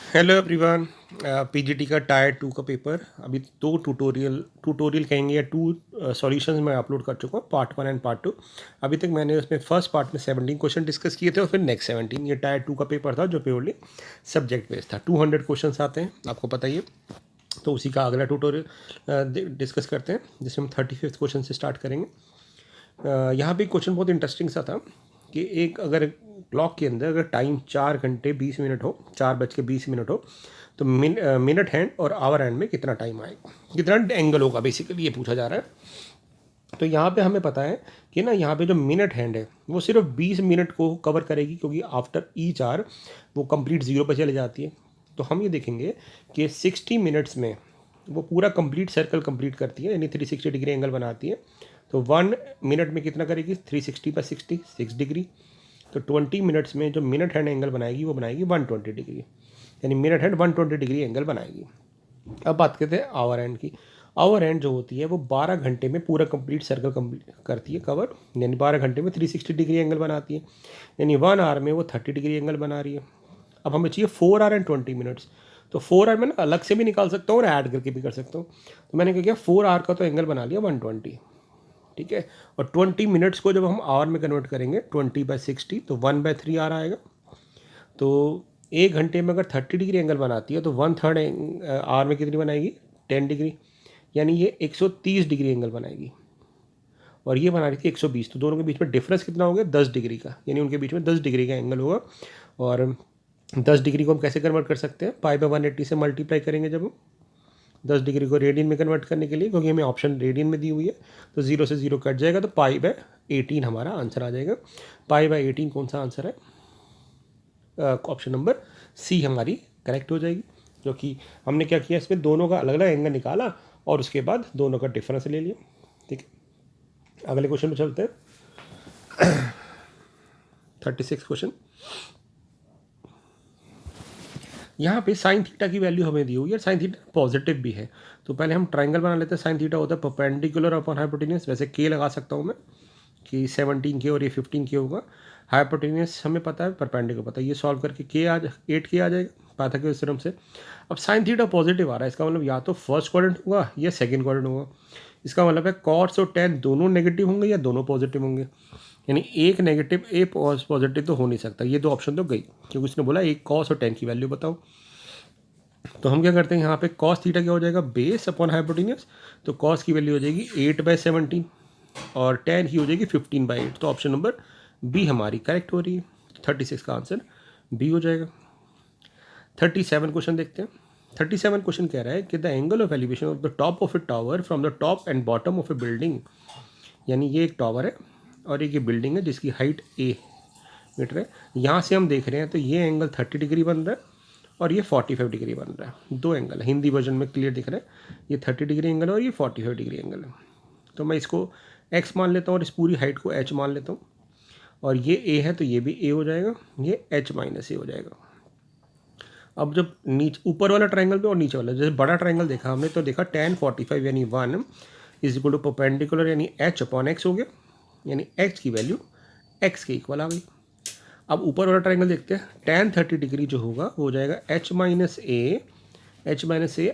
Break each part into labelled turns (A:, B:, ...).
A: Hello everyone. PGT का tyre 2 का paper अभी दो ट्यूटोरियल कहेंगे या टू सॉल्यूशंस मैं अपलोड कर चुका हूँ, पार्ट 1 एंड पार्ट 2। अभी तक मैंने उसमें फर्स्ट पार्ट में 17 क्वेश्चन डिस्कस किए थे और फिर नेक्स्ट 17। ये टायर 2 का पेपर था जो प्योरली सब्जेक्ट बेस्ड था। 200 क्वेश्चन आते हैं, आपको पता ही है। तो उसी का अगला ट्यूटोरियल डिस्कस करते हैं, जिसमें हम 35th क्वेश्चन से स्टार्ट करेंगे। यहाँ पे क्वेश्चन बहुत इंटरेस्टिंग सा था कि एक अगर क्लॉक के अंदर अगर टाइम 4 घंटे 20 मिनट हो, 4:20 हो, तो मिनट हैंड और आवर हैंड में कितना टाइम आएगा, कितना एंगल होगा, बेसिकली ये पूछा जा रहा है। तो यहाँ पे हमें पता है कि ना, यहाँ पे जो मिनट हैंड है वो सिर्फ 20 मिनट को कवर करेगी, क्योंकि आफ्टर ईच आवर वो कंप्लीट ज़ीरो पर चले जाती है। तो हम ये देखेंगे कि 60 मिनट्स में वो पूरा कंप्लीट सर्कल कंप्लीट करती है, यानी 360 डिग्री एंगल बनाती है। तो 1 मिनट में कितना करेगी, 360 पर 60 6 डिग्री। तो 20 मिनट्स में जो मिनट हैंड एंगल बनाएगी वो बनाएगी 120 डिग्री, यानी मिनट हैंड 120 डिग्री एंगल बनाएगी। अब बात करते हैं आवर हैंड की। आवर हैंड जो होती है वो 12 घंटे में पूरा कंप्लीट सर्कल कंप्लीट करती है कवर, यानी 12 घंटे में 360 डिग्री एंगल बनाती है, यानी 1 आवर में वो 30 डिग्री एंगल बना रही है। अब हमें चाहिए 4 आवर एंड 20 मिनट्स। तो 4 आवर में ना अलग से भी निकाल सकता हूँ और ऐड करके भी कर सकता हूँ। तो मैंने क्या किया, 4 आवर का तो एंगल बना लिया 120, ठीक है। और 20 मिनट्स को जब हम आवर में कन्वर्ट करेंगे 20/60, तो 1/3 आवर आएगा। तो 1 घंटे में अगर 30 डिग्री एंगल बनाती है तो 1/3 आवर में कितनी बनाएगी, 10 डिग्री, यानी ये 130 डिग्री एंगल बनाएगी। और ये बना रही थी 120, तो दोनों के बीच में डिफरेंस कितना हो गया, 10 डिग्री का, यानी उनके बीच में 10 डिग्री का एंगल होगा। और 10 डिग्री को हम कैसे कन्वर्ट कर सकते हैं, पाई/180 से मल्टीप्लाई करेंगे जब हम 10 डिग्री को रेडियन में कन्वर्ट करने के लिए, क्योंकि हमें ऑप्शन रेडियन में दी हुई है। तो 0 से 0 कट जाएगा, तो पाई/18 हमारा आंसर आ जाएगा। पाई/18 कौन सा आंसर है, ऑप्शन नंबर सी हमारी करेक्ट हो जाएगी। क्योंकि हमने क्या किया, इसमें दोनों का अलग अलग एंगल निकाला और उसके बाद दोनों का डिफरेंस ले लिया, ठीक है। अगले क्वेश्चन पे चलते हैं। 36 क्वेश्चन। यहाँ पे साइन थीटा की वैल्यू हमें दी हुई है, साइन थीटा पॉजिटिव भी है। तो पहले हम ट्राइंगल बना लेते हैं। साइन थीटा होता है परपेंडिकुलर अपॉन हाइपोटेन्यूज, वैसे के लगा सकता हूँ मैं कि 17 के और ये 15 के होगा। हाइपोटेन्यूज हमें पता है, परपेंडिकुलर पता है, ये सॉल्व करके के 8 के आ जाएगा पाइथागोरस थ्योरम से। अब साइन थीटा पॉजिटिव आ रहा है, इसका मतलब या तो फर्स्ट क्वाड्रेंट होगा या सेकंड क्वाड्रेंट होगा। इसका मतलब है कॉस और टेन दोनों नेगेटिव होंगे या दोनों पॉजिटिव होंगे, यानी एक नेगेटिव एक पॉजिटिव तो हो नहीं सकता। ये दो ऑप्शन तो गई, क्योंकि उसने बोला एक कॉस और टेन की वैल्यू बताओ। तो हम क्या करते हैं, यहाँ पे कॉस थीटा क्या हो जाएगा, बेस अपॉन हाइपोटेन्यूज। तो कॉस की वैल्यू हो जाएगी 8/17 और टेन की हो जाएगी 15/8। तो ऑप्शन नंबर बी हमारी करेक्ट हो रही है। 36 का आंसर बी हो जाएगा। 37 क्वेश्चन देखते हैं। 37 क्वेश्चन कह रहा है कि the angle of elevation of the top of A tower from the top and bottom of A building, यानी ये एक टावर है और एक ये बिल्डिंग है जिसकी हाइट ए मीटर है। यहाँ से हम देख रहे हैं तो ये एंगल 30 डिग्री बन रहा है और ये 45 डिग्री बन रहा है। दो एंगल है, हिंदी वर्जन में क्लियर दिख रहा है, ये 30 डिग्री एंगल है और ये 45 डिग्री एंगल है। तो मैं इसको x मान लेता हूँ और इस पूरी हाइट को h मान लेता हूँ। और ये a है तो ये भी a हो जाएगा, ये h-a हो जाएगा। अब जब नीचे ऊपर वाला ट्रायंगल पे और नीचे वाला, जैसे बड़ा ट्रायंगल देखा हमने तो देखा tan 45 यानी 1 इज इक्वल टू परपेंडिकुलर यानी h/x हो गया, यानी x की वैल्यू x के इक्वल आ गई। अब ऊपर वाला ट्रायंगल देखते हैं, tan 30 डिग्री जो होगा वो हो जाएगा h-a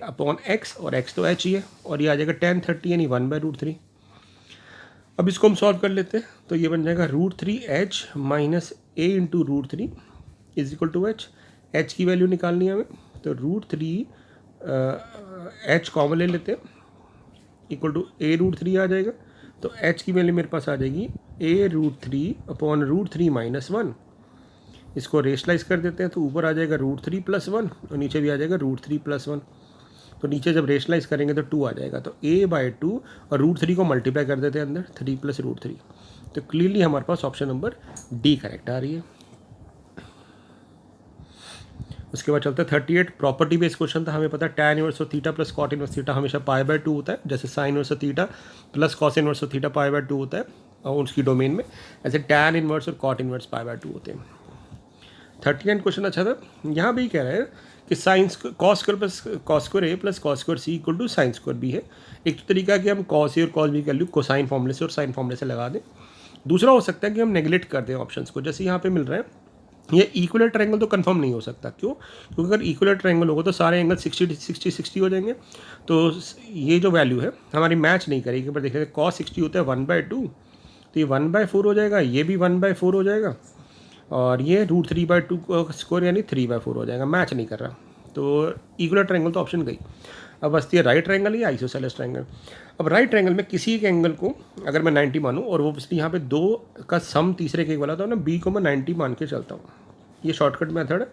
A: अपॉन x, और x तो h ही है, और ये आ जाएगा tan 30 यानी 1/√3। अब इसको हम सॉल्व कर लेते हैं, तो ये बन जाएगा √3h - a into √3 is equal to h। h की वैल्यू निकालनी है हमें, तो √3 h कॉमन ले लेते हैं, इक्वल टू a√3 आ जाएगा। तो h की वैल्यू मेरे पास आ जाएगी a√3 अपॉन √3 - 1। इसको रेशलाइज कर देते हैं, तो ऊपर आ जाएगा √3 + 1 और नीचे भी आ जाएगा √3 + 1। तो नीचे जब रेशलाइज करेंगे तो 2 आ जाएगा, तो a/2 और √3 को मल्टीप्लाई कर देते हैं अंदर, 3 + √3। तो क्लियरली हमारे पास ऑप्शन नंबर डी करेक्ट आ रही है। उसके बाद चलता है 38। प्रॉपर्टी बेस्ड क्वेश्चन था, हमें पता है tan inverse of theta plus cot inverse theta हमेशा π/2 होता है, जैसे sine inverse of theta plus cos inverse of theta π/2 होता है और उसकी डोमेन में, ऐसे tan इनवर्स और कॉट इनवर्स π/2 होते हैं। 39 क्वेश्चन अच्छा था। यहाँ भी कह रहा है कि sine cos square plus cos square A plus cos square C equal to sine square B है। एक तो तरीका कि हम कॉस ए और कॉस बी की वैल्यू कोसाइन फॉर्मूले से और साइन फॉर्मूले से लगा दें। दूसरा हो सकता है कि हम नेगलेक्ट कर दें ऑप्शंस को, जैसे यहाँ पे मिल रहा है ये इक्वल ट्रायंगल तो कंफर्म नहीं हो सकता, क्यों? क्योंकि अगर इक्वल ट्रायंगल होगा तो सारे एंगल 60 हो जाएंगे, तो ये जो वैल्यू है हमारी मैच नहीं करेगी। पर देखिए cos 60 होता है 1/2, तो ये 1/4 हो जाएगा, ये भी 1/4 हो जाएगा, और ये √3/2 स्क्वायर यानी 3/4 हो जाएगा, मैच नहीं कर रहा। तो इक्वल ट्रायंगल तो ऑप्शन गई। अब बसती है राइट ट्रायंगल या आइसोसेलेस ट्रायंगल। अब राइट ट्रायंगल में किसी एक एंगल को अगर मैं 90 मानूँ, और वो इसलिए यहाँ पे 2 का सम तीसरे के इक्वल आता है ना, बी को मैं 90 मान के चलता हूँ। ये शॉर्टकट मेथड है।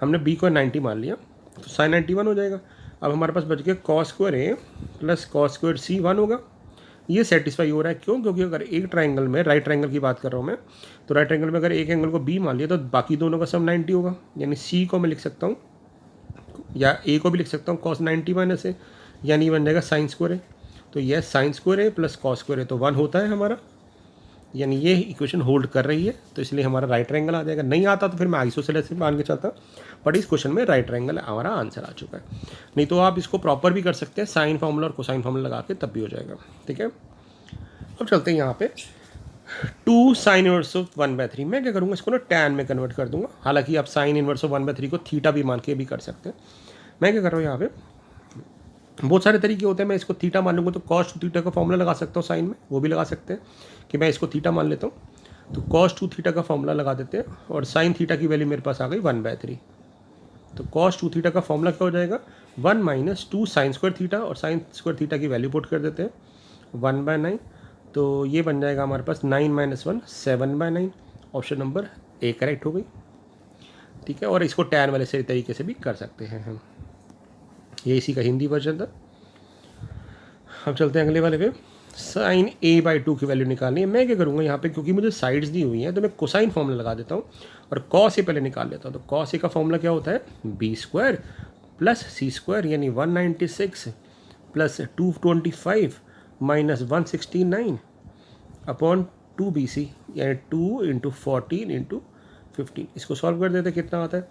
A: हमने बी को 90 मान लिया तो साइन 91 हो जाएगा। अब हमारे पास बच गया cos square A plus cos square सी 1 होगा। ये सेटिस्फाई हो रहा है, क्यों? क्योंकि अगर एक ट्रायंगल में, राइट ट्रायंगल की बात कर रहा हूँ मैं, तो राइट ट्रायंगल में अगर एक एंगल को बी मान लिया तो बाकी दोनों का सम 90 होगा। यानी सी को मैं लिख सकता हूँ, या ए को भी लिख सकता हूँ कॉस 90 माइनस ए, यानी बन जाएगा साइन स्क्वायर ए। तो यह sine square A plus cos square ए तो 1 होता है हमारा, यानी ये इक्वेशन होल्ड कर रही है, तो इसलिए हमारा राइट ट्रायंगल आ जाएगा। नहीं आता तो फिर मैं आइसोसेलेस मान के चलता, बट इस क्वेश्चन में राइट ट्रायंगल हमारा आंसर आ चुका है। नहीं तो आप इसको प्रॉपर भी कर सकते हैं, साइन फार्मूला और कोसाइन फार्मूला लगा के, तब भी हो जाएगा। ठीक है, अब चलते हैं यहाँ पे 2 साइन इनवर्स ऑफ 1/3। मैं क्या करूँगा, इसको ना टैन में कन्वर्ट कर दूंगा। हालांकि आप साइन इनवर्स ऑफ 1/3 को थीटा भी मान के भी कर सकते हैं। मैं क्या कर रहा हूँ, यहाँ पे बहुत सारे तरीके होते हैं। मैं इसको थीटा मान लूँगा तो cos 2 थीटा का फॉर्मूला लगा सकता हूँ, साइन में वो भी लगा सकते हैं कि मैं इसको थीटा मान लेता हूँ, तो cos 2 थीटा का फॉर्मूला लगा देते हैं, और साइन थीटा की वैल्यू मेरे पास आ गई 1/3। तो cos 2 थीटा का फॉर्मूला क्या हो जाएगा, 1 - 2 साइन स्क्वायर थीटा, और साइन स्क्वायर थीटा की वैल्यू पुट कर देते हैं 1/9। तो ये बन जाएगा हमारे पास 9 - 1 7/9। ऑप्शन नंबर ए करेक्ट हो गई। ठीक है, और इसको टैन वाले से तरीके से भी कर सकते हैं हम। ये इसी का हिंदी वर्जन था। अब चलते हैं अगले वाले पे। साइन a/2 की वैल्यू निकालनी है। मैं क्या करूँगा यहाँ पे, क्योंकि मुझे साइड्स दी हुई हैं तो मैं कोसाइन फॉर्मूला लगा देता हूँ, और कॉस ए पहले निकाल लेता हूँ। तो कॉस ए का फॉर्मूला क्या होता है, b² प्लस c² यानी 196 प्लस 225 माइनस 169 अपॉन 2bc, यानी 2 × 14 × 15। इसको सॉल्व कर देते कितना आता है,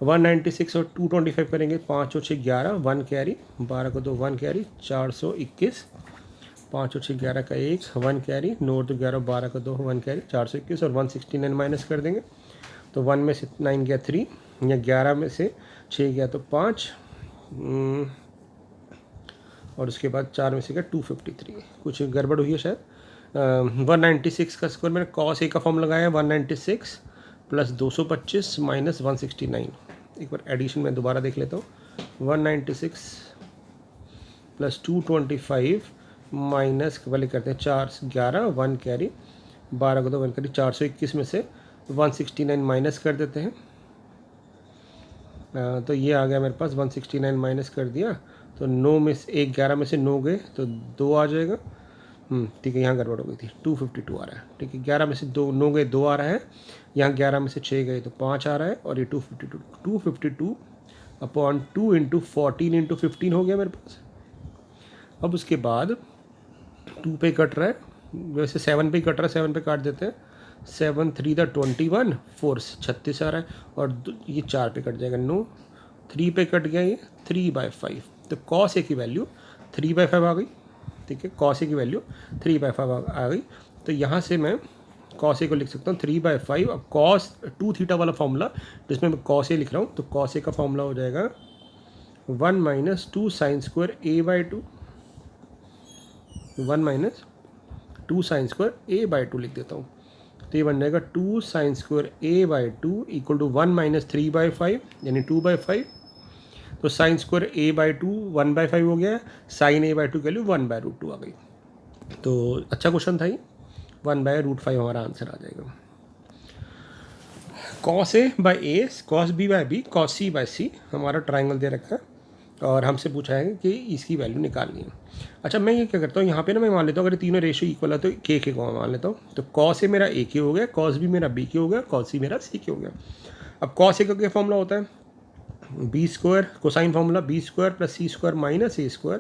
A: 196 और 225 करेंगे, 5 और 6 11, 1 कैरी, 12 को 2 1 कैरी, 421, 5 और 6 11 का 1 1 कैरी, 9 और 2 11, 12 का 2 1 कैरी, 421, और 169 माइनस कर देंगे। तो 1 में से 9 गया 3, या 11 में से 6 गया तो 5, और उसके बाद 4 में से गया 253। कुछ गड़बड़ हुई है शायद। 196 का स्क्वायर, मैंने कॉस ए का फॉर्म लगाया है 196 प्लस 225 माइनस 169। एक बार एडिशन में दोबारा देख लेता हूँ। 196 प्लस 225 माइनस वाले करते हैं 4 11 1 कैरी, 12 को 2 1 कैरी, 421 में से 169 माइनस कर देते हैं। तो ये आ गया मेरे पास, 169 माइनस कर दिया तो 9 में से 1 11 में से 9 गए तो 2 आ जाएगा। ठीक है, यहाँ गड़बड़ हो गई थी, 252 आ रहा है। ठीक है, 11 में से 2 9 गए 2 आ रहा है, यहाँ 11 में से 6 गए तो 5 आ रहा है, और ये 252 अपॉन 2 × 14 × 15 हो गया मेरे पास। अब उसके बाद 2 पे कट रहा है, वैसे 7 पे कट रहा है, 7 पे काट देते हैं। 7 3 21, 4 36 आ रहा है, और ये 4 पे कट जाएगा 9, 3 पे कट गया ये 3/5। तो कॉस ए की वैल्यू 3/5 आ गई। ठीक है, कॉस ए की वैल्यू 3/5 आ गई। तो यहाँ से मैं कॉस ए को लिख सकता हूँ 3/5। अब कॉस 2 थीटा वाला फॉर्मूला जिसमें मैं कॉस ए लिख रहा हूँ, तो कॉस ए का फॉर्मूला हो जाएगा 1 - 2 sine square a/2, 1 - 2 sine square a/2 लिख देता हूँ। तो ये बन जाएगा 2 sine square a/2 equal to 1 - 3/5 यानी 2/5। तो साइन स्क्वायर a/2 1/5 हो गया, साइन a/2 की वैल्यू 1/√2 आ गई। तो अच्छा क्वेश्चन था ये, 1/√5 हमारा आंसर आ जाएगा। cos a/a, cos b/b, cos c/c हमारा ट्राइंगल दे रखा है, और हमसे पूछा है कि इसकी वैल्यू निकालनी है। अच्छा, मैं ये क्या करता हूँ, यहाँ पे ना मैं मान लेता हूँ अगर तीनों रेशियो इक्वल है तो के को मान लेता हूँ। तो cos a मेरा a के हो गया, cos b मेरा b के हो गया, cos c मेरा c के हो गया। अब cos a का क्या फॉर्मूला होता है, b², cosine formula b² plus c² minus a²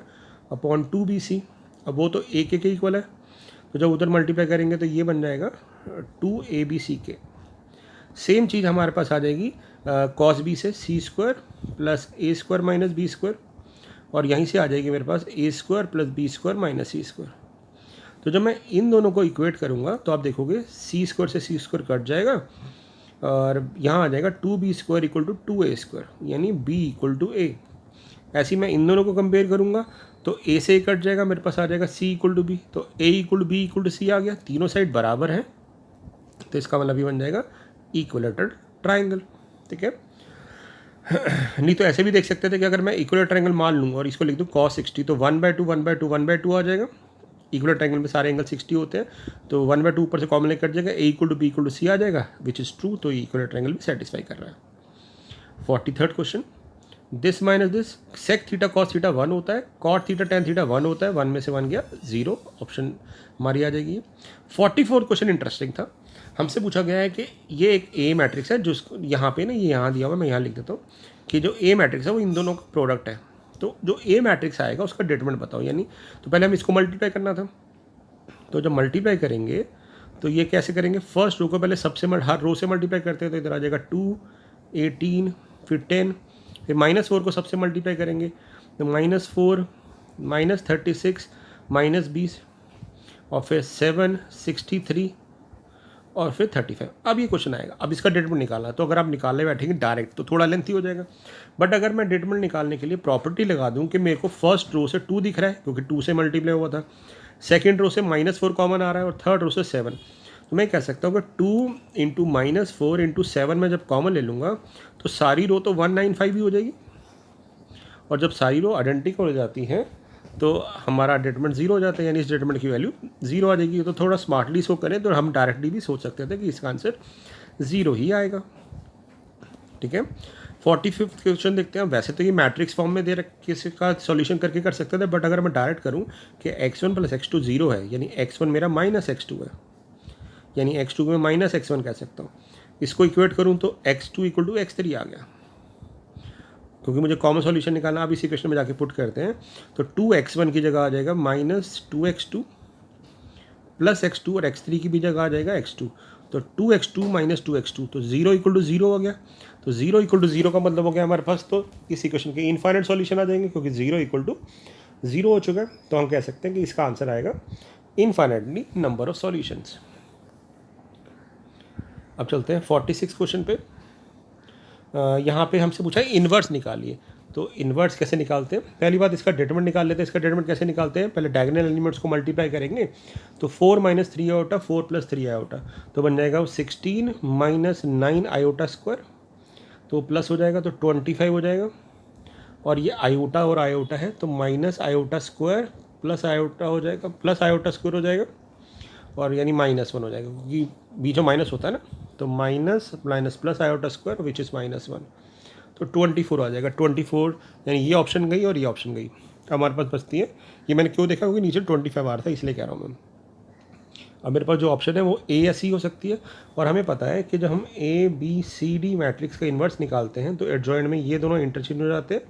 A: upon 2bc। अब वो तो a के इक्वल है, तो जब उधर मल्टीप्लाई करेंगे तो ये बन जाएगा 2abc के। सेम चीज़ हमारे पास आ जाएगी cos b से c² plus a² minus b², और यहीं से आ जाएगी मेरे पास a² plus b² minus c²। तो जब मैं इन दोनों को इक्वेट करूँगा तो आप देखोगे c² से c² कट जाएगा, और यहाँ आ जाएगा 2b² इक्वल टू 2a², यानी b इक्वल टू a। ऐसे ही मैं इन दोनों को कंपेयर करूँगा तो a से a कट जाएगा, मेरे पास आ जाएगा c इक्वल टू b, तो a equal to b equal to c आ गया। तीनों साइड बराबर हैं तो इसका मतलब ये बन जाएगा इक्विलेटरल ट्राइंगल। ठीक है, नहीं तो ऐसे भी देख सकते थे कि अगर मैं इक्विलेटरल ट्राइंगल मान लूँ और इसको लिख दूँ cos 60, तो 1/2 1/2 1/2 आ जाएगा। इक्विलेटरल ट्राइंगल में सारे एंगल 60 होते हैं, तो 1/2 ऊपर से कॉमन कट जाएगा, a equal to b equal to c आ जाएगा, विच इज़ ट्रू। तो इक्विलेटरल ट्राइंगल भी सेटिस्फाई कर रहा है। 43rd question, this minus this, sec theta cos theta 1 होता है, कॉट थीटा टेन थीटा 1 होता है, 1 में से 1 गया 0, ऑप्शन हमारी आ जाएगी। 44 क्वेश्चन इंटरेस्टिंग था। हमसे पूछा गया है कि ये एक ए मैट्रिक्स है, जो यहाँ पे ना, ये यहाँ दिया हुआ, मैं यहाँ लिख देता हूँ कि जो ए मैट्रिक्स है वो इन दोनों का प्रोडक्ट है। तो जो ए मैट्रिक्स आएगा उसका डिटरमिनेंट बताओ, यानी तो पहले हम इसको मल्टीप्लाई करना था। तो जब मल्टीप्लाई करेंगे तो ये कैसे करेंगे, फर्स्ट रो को पहले सबसे हर रो से मल्टीप्लाई करते हैं, तो इधर आ जाएगा 2 18 फिर 10, फिर -4 को सबसे मल्टीप्लाई करेंगे तो -4 -36 -20 और फिर 7 63 और फिर 35। अब ये क्वेश्चन आएगा, अब इसका डिटरमिनेंट निकालना है। तो अगर आप निकालने बैठेंगे डायरेक्ट तो थोड़ा लेंथी हो जाएगा, बट अगर मैं डिटरमिनेंट निकालने के लिए प्रॉपर्टी लगा दूं कि मेरे को फर्स्ट रो से 2 दिख रहा है क्योंकि 2 से मल्टीप्लाई हुआ था, सेकेंड रो से -4 कॉमन आ रहा है और थर्ड रो से 7, तो मैं कह सकता हूँ कि 2 इंटू -4 इंटू 7 में जब कॉमन ले लूँगा तो सारी रो तो 195 ही हो जाएगी, और जब सारी रो आइडेंटिकल हो जाती हैं तो हमारा डिटरमिनेंट 0 हो जाता है, यानी इस डिटरमिनेंट की वैल्यू 0 आ जाएगी। तो थोड़ा स्मार्टली इसको करें तो हम डायरेक्टली भी सोच सकते थे कि इसका आंसर 0 ही आएगा। ठीक है, 45th क्वेश्चन देखते हैं। वैसे तो ये मैट्रिक्स फॉर्म में दे रखे, इसका सॉल्यूशन करके कर सकते थे, बट अगर मैं डायरेक्ट करूँ कि x1 + x2 0 है, यानी x1 मेरा -x2 है, यानी x2 को मैं -x1 कह सकता हूँ। इसको इक्वेट करूँ तो x2 इक्वल टू x3 आ गया, क्योंकि मुझे कॉमन सॉल्यूशन निकालना। अब इसी क्वेश्चन में जाके पुट करते हैं तो 2x1 की जगह आ जाएगा -2x2 प्लस x2, और x3 की भी जगह आ जाएगा x2, तो 2x2 - 2x2, तो 0 इक्वल टू 0 हो गया। तो 0 इक्वल टू 0 का मतलब हो गया हमारे पास तो इसी क्वेश्चन के इनफाइनाइट सॉल्यूशन आ जाएंगे, क्योंकि 0 इक्वल टू 0 हो चुका है। तो हम कह सकते हैं कि इसका आंसर आएगा इनफाइनाइटली नंबर ऑफ सॉल्यूशंस। अब चलते हैं 46 क्वेश्चन पे। यहाँ पे हमसे पूछा है इन्वर्स निकालिए। तो इन्वर्स कैसे निकालते हैं, पहली बात इसका डिटरमिनेंट निकाल लेते हैं। इसका डिटरमिनेंट कैसे निकालते हैं, पहले डायगोनल एलिमेंट्स को मल्टीप्लाई करेंगे तो 4 - 3 आयोटा 4 + 3 आयोटा, तो बन जाएगा 16 - 9 आयोटा स्क्वायर, तो प्लस हो जाएगा तो 25 हो जाएगा। और ये आयोटा और आयोटा है तो minus iota square plus iota हो जाएगा, प्लस आयोटा स्क्वायर हो जाएगा, और यानी -1 हो जाएगा, क्योंकि बीच में माइनस होता है ना, तो minus plus iota square which is -1, तो 24 आ जाएगा। 24 यानी ये ऑप्शन गई और ये ऑप्शन गई। हमारे पास बचती है, ये मैंने क्यों देखा क्योंकि नीचे 25 आ रहा था, इसलिए कह रहा हूँ मैं। अब मेरे पास जो ऑप्शन है वो ए या सी हो सकती है, और हमें पता है कि जब हम ABCD मैट्रिक्स का इन्वर्स निकालते हैं तो एडजॉइंट में ये दोनों इंटरचेंज हो जाते हैं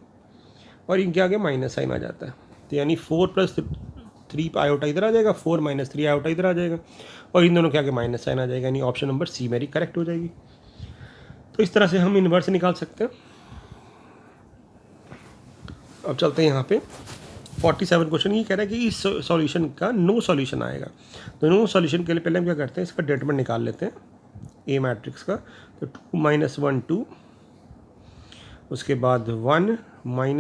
A: और इनके आगे माइनस साइन आ जाता है। तो यानी 4 + 3 आयोटा इधर आ जाएगा, 4 - 3 आयोटा इधर आ जाएगा, और इन दोनों के आगे माइनस साइन आ जाएगा, यानी ऑप्शन नंबर सी मेरी करेक्ट हो जाएगी। तो इस तरह से हम इन्वर्स निकाल सकते हैं। अब चलते हैं यहाँ पे 47 क्वेश्चन। ये कह रहा है कि इस सॉल्यूशन का नो सॉल्यूशन आएगा। तो नो सॉल्यूशन के लिए पहले हम क्या करते हैं, इसका डिटरमिनेंट निकाल लेते हैं ए मैट्रिक्स का। तो 2 - 1 2, उसके बाद 1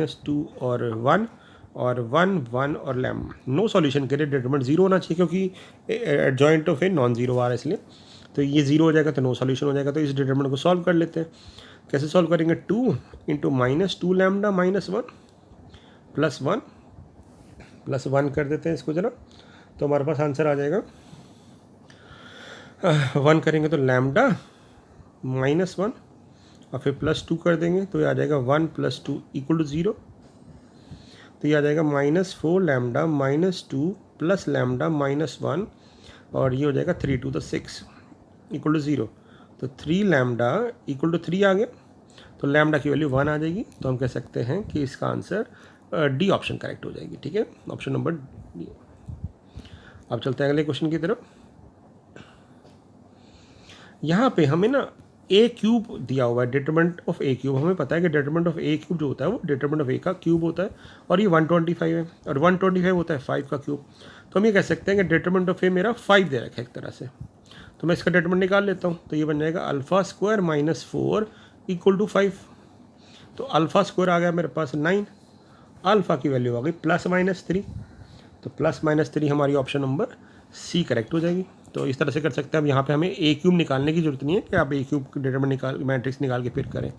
A: - 2 और 1 और 1 1 और लैम। नो सॉल्यूशन के लिए डिटरमिनेंट 0 होना चाहिए, क्योंकि adjoint of a non zero आ रहा है, इसलिए तो ये 0 हो जाएगा तो नो सॉल्यूशन हो जाएगा। तो इस डिटरमिनेंट को सॉल्व कर लेते हैं। कैसे सॉल्व करेंगे, 2 × -2 लैम्डा -1 प्लस 1 कर देते हैं इसको ज़रा, तो हमारे पास आंसर आ जाएगा 1 करेंगे तो लैम्डा -1 और फिर +2 कर देंगे तो ये आ जाएगा 1 + 2 = 0। तो ये आ जाएगा -4 लैम्डा -2 प्लस लैम्डा -1, और ये हो जाएगा 3 × 2 = 6 = 0। तो 3 लैम्डा = 3 आ गया, तो लैम्डा की वैल्यू 1 आ जाएगी। तो हम कह सकते हैं कि इसका आंसर डी ऑप्शन करेक्ट हो जाएगी। ठीक है, ऑप्शन नंबर डी। अब चलते हैं अगले क्वेश्चन की तरफ। यहाँ पे हमें ना a³ दिया हुआ है, डिटरमिनेंट ऑफ a³। हमें पता है कि डिटरमिनेंट ऑफ a³ जो होता है वो डिटरमिनेंट ऑफ a का क्यूब होता है, और ये 125 है, और 125 होता है 5 का क्यूब। तो हम ये कह सकते हैं कि डिटरमिनेंट ऑफ a मेरा 5 दे रखा है एक तरह से। तो मैं इसका डिटरमिनेंट निकाल लेता हूँ। तो ये बन जाएगा alpha square minus 4 equal to 5। तो अल्फ़ा स्क्वायर आ गया मेरे पास 9, अल्फ़ा की वैल्यू आ गई +-3। तो +-3 हमारी ऑप्शन नंबर सी करेक्ट हो जाएगी। तो इस तरह से कर सकते हैं। अब यहाँ पे हमें ए क्यूब निकालने की जरूरत नहीं है कि आप ए क्यूब डिटरमिनेंट मैट्रिक्स निकाल के फिर करें।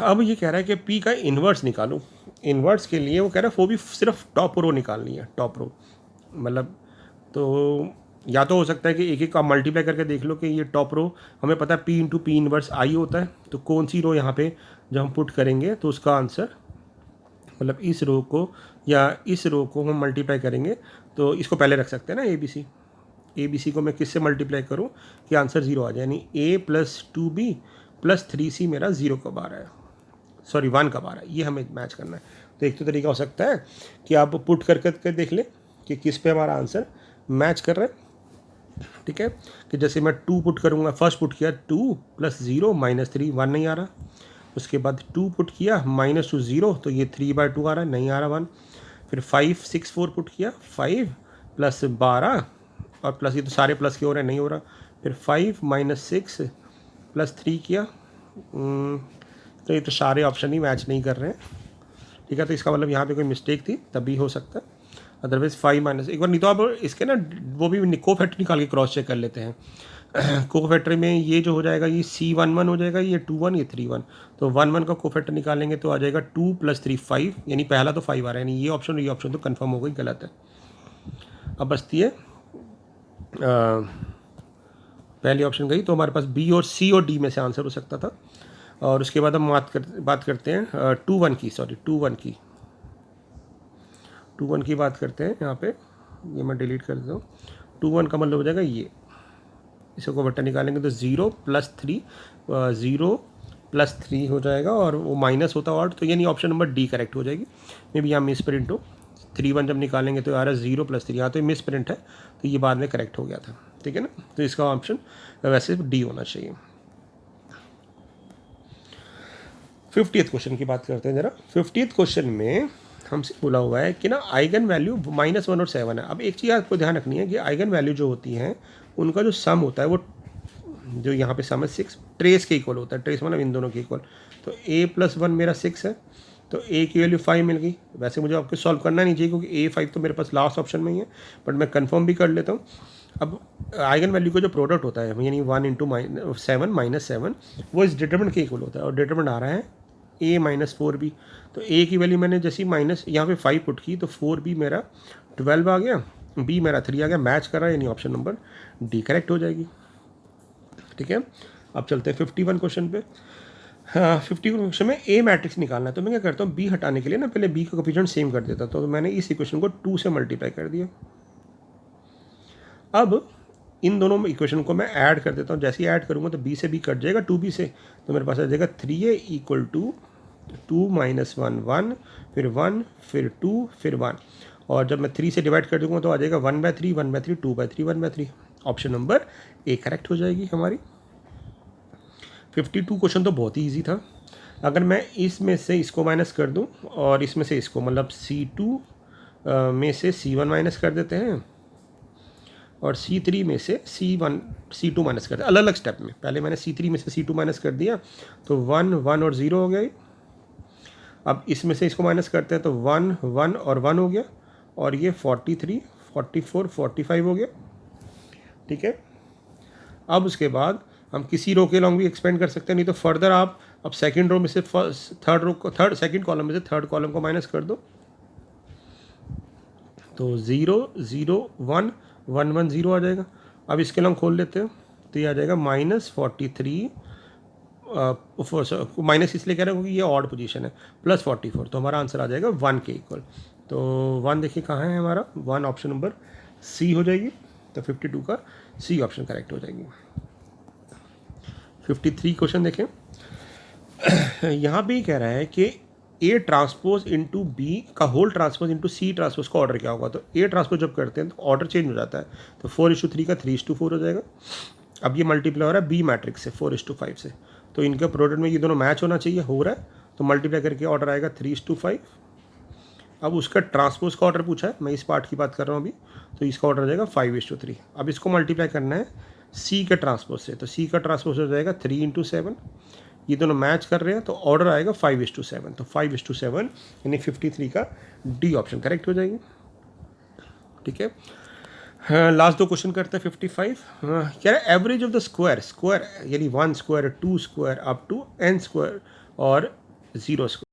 A: अब ये कह रहा है कि पी का इन्वर्स निकालो। इन्वर्स के लिए वो कह रहा है वो भी सिर्फ टॉप रो निकालनी है, टॉप रो मतलब। तो या तो हो सकता है कि एक एक का मल्टीप्लाई करके देख लो कि ये टॉप रो हमें पता है पी इंटू पी इन्वर्स आई होता है, तो कौन सी रो यहाँ पे जब हम पुट करेंगे तो उसका आंसर मतलब इस रो को या इस रो को हम मल्टीप्लाई करेंगे तो इसको पहले रख सकते हैं ना ए बी सी को मैं किससे मल्टीप्लाई करूँ कि आंसर 0 आ जाए, यानी a + 2b + 3c मेरा 0 कब आ रहा है, सॉरी 1 कब आ रहा है, ये हमें मैच करना है। तो एक तो तरीका हो सकता है कि आप पुट कर देख लें कि किस पे हमारा आंसर मैच कर रहा है। ठीक है, कि जैसे मैं 2 पुट करूँगा, फर्स्ट पुट किया 2 + 0 -3, 1 नहीं आ रहा। उसके बाद 2 पुट किया -2 0, तो ये 3/2 आ रहा है, नहीं आ रहा 1। फिर 5 6 4 पुट किया 5 + 12 और प्लस ये तो सारे प्लस के हो रहे हैं, नहीं हो रहा। फिर 5 - 6 + 3 किया, तो ये तो सारे ऑप्शन ही मैच नहीं कर रहे हैं। ठीक है, तो इसका मतलब यहाँ पे कोई मिस्टेक थी, तभी हो सकता है। अदरवाइज 5 - एक बार नहीं तो आप इसके ना वो भी कोफैक्टर निकाल के क्रॉस चेक कर लेते हैं। कोफैक्टर में ये जो हो जाएगा ये C11 हो जाएगा, ये 21, ये 31। तो 1 का कोफैक्टर निकालेंगे तो आ जाएगा 2 + 3 5, यानी पहला तो 5 आ रहा है, यानी ये ऑप्शन तो कन्फर्म हो गई गलत है। अब बचती है पहली ऑप्शन गई, तो हमारे पास बी और सी और डी में से आंसर हो सकता था। और उसके बाद हम बात करते हैं 2 1 की, सॉरी 2 1 की बात करते हैं यहाँ पे। ये मैं डिलीट कर देता हूँ। 2 1 का मतलब हो जाएगा ये, इसे को बट्टा निकालेंगे तो 0 + 3 0 + 3 हो जाएगा और वो माइनस होता है और, तो यानी ऑप्शन नंबर डी करेक्ट हो जाएगी। मे बी यहाँ मिस प्रिंट हो, 3 1 जब निकालेंगे तो आ रहा है 0 + 3, यहाँ तो मिस प्रिंट है, तो ये बाद में करेक्ट हो गया था। ठीक है ना, तो इसका ऑप्शन वैसे डी होना चाहिए। 50th क्वेश्चन की बात करते हैं जरा। 50th क्वेश्चन में हमसे बोला हुआ है कि ना आइगन वैल्यू -1 और 7 है। अब एक चीज़ आपको ध्यान रखनी है कि आइगन वैल्यू जो होती हैं उनका जो सम होता है वो जो यहाँ पे सम है 6 ट्रेस के इक्वल होता है। ट्रेस मतलब इन दोनों के इक्वल। तो a + 1 मेरा 6 है, तो a की वैल्यू 5 मिल गई। वैसे मुझे आपको सॉल्व करना नहीं चाहिए क्योंकि a 5 तो मेरे पास लास्ट ऑप्शन में ही है, बट मैं कंफर्म भी कर लेता हूँ। अब आइगन वैल्यू का जो प्रोडक्ट होता है यानी 1 × 7 - 7 वो इस डिटरमिनेंट के इक्वल होता है, और डिटरमिनेंट आ रहा है a - 4b। तो a की वैल्यू मैंने जैसी माइनस यहाँ पे 5 पुट की तो 4b मेरा 12 आ गया, b मेरा 3 आ गया, मैच कर रहा है, यानी ऑप्शन नंबर डी करेक्ट हो जाएगी। ठीक है, अब चलते हैं 51 क्वेश्चन पे। हाँ, 51 क्वेश्चन में ए मैट्रिक्स निकालना है, तो मैं क्या करता हूँ बी हटाने के लिए ना पहले बी का कोफिशिएंट सेम कर देता, तो मैंने इस इक्वेशन को 2 से मल्टीप्लाई कर दिया। अब इन दोनों इक्वेशन को मैं ऐड कर देता हूँ, जैसे ही ऐड करूँगा तो b से b कट जाएगा 2b से, तो मेरे पास आ जाएगा 3a = 2 - 1 1, फिर 1 फिर 2 फिर 1, और जब मैं 3 से डिवाइड कर दूँगा तो आ जाएगा 1/3 1/3 2/3 1/3। ऑप्शन नंबर ए करेक्ट हो जाएगी हमारी। 52 क्वेश्चन तो बहुत ही ईजी था। अगर मैं इसमें से इसको माइनस कर दूं और इसमें से इसको, मतलब C2 में से C1 माइनस कर देते हैं और C3 में से C2 माइनस कर देते हैं अलग अलग स्टेप में। पहले मैंने C3 में से C2 माइनस कर दिया तो 1 1 और 0 हो गई। अब इसमें से इसको माइनस करते हैं तो 1 1 और 1 हो गया, और ये 43 44 45 हो गया। ठीक है, अब उसके बाद हम किसी रो के लॉन्ग भी एक्सपेंड कर सकते हैं, नहीं तो फर्दर आप अब सेकंड रो में से सेकंड कॉलम में से थर्ड कॉलम को माइनस कर दो, तो 0 0 1 1 1 0 आ जाएगा। अब इसके लॉन्ग खोल लेते हैं तो ये आ जाएगा -43, माइनस इसलिए कह रहा हूँ क्योंकि ये ऑड पोजीशन है, +44, तो हमारा आंसर आ जाएगा 1 के इक्वल। तो 1 देखिए कहाँ है हमारा, 1 ऑप्शन नंबर सी हो जाएगी, तो 52 का सी ऑप्शन करेक्ट हो जाएगी। 53 क्वेश्चन देखें। यहाँ पे कह रहा है कि A ट्रांसपोज इंटू बी का whole transpose into C transpose का ऑर्डर क्या होगा। तो A ट्रांसपोज जब करते हैं तो ऑर्डर चेंज हो जाता है, तो 4:3 का 3:4 हो जाएगा। अब ये मल्टीप्लाई हो रहा है बी मैट्रिक्स से 4:5 से, तो इनके प्रोडक्ट में ये दोनों मैच होना चाहिए, हो रहा है, तो मल्टीप्लाई करके ऑर्डर आएगा 3:5। अब उसका ट्रांसपोज का ऑर्डर पूछा है, मैं इस पार्ट की बात कर रहा हूँ अभी, तो इसका ऑर्डर हो जाएगा 5:3। अब इसको मल्टीप्लाई करना है सी के ट्रांसपोज से, तो सी का ट्रांसपोज हो जाएगा 3:7। ये दोनों मैच कर रहे हैं तो ऑर्डर आएगा 5:7, तो 5:7 यानी 53 का डी ऑप्शन करेक्ट हो जाएगी। ठीक है, हाँ, लास्ट दो क्वेश्चन करते हैं 55। हाँ, क्या है average of the square, square यानी 1 square, 2 square up to n square और 0 स्क्वायर।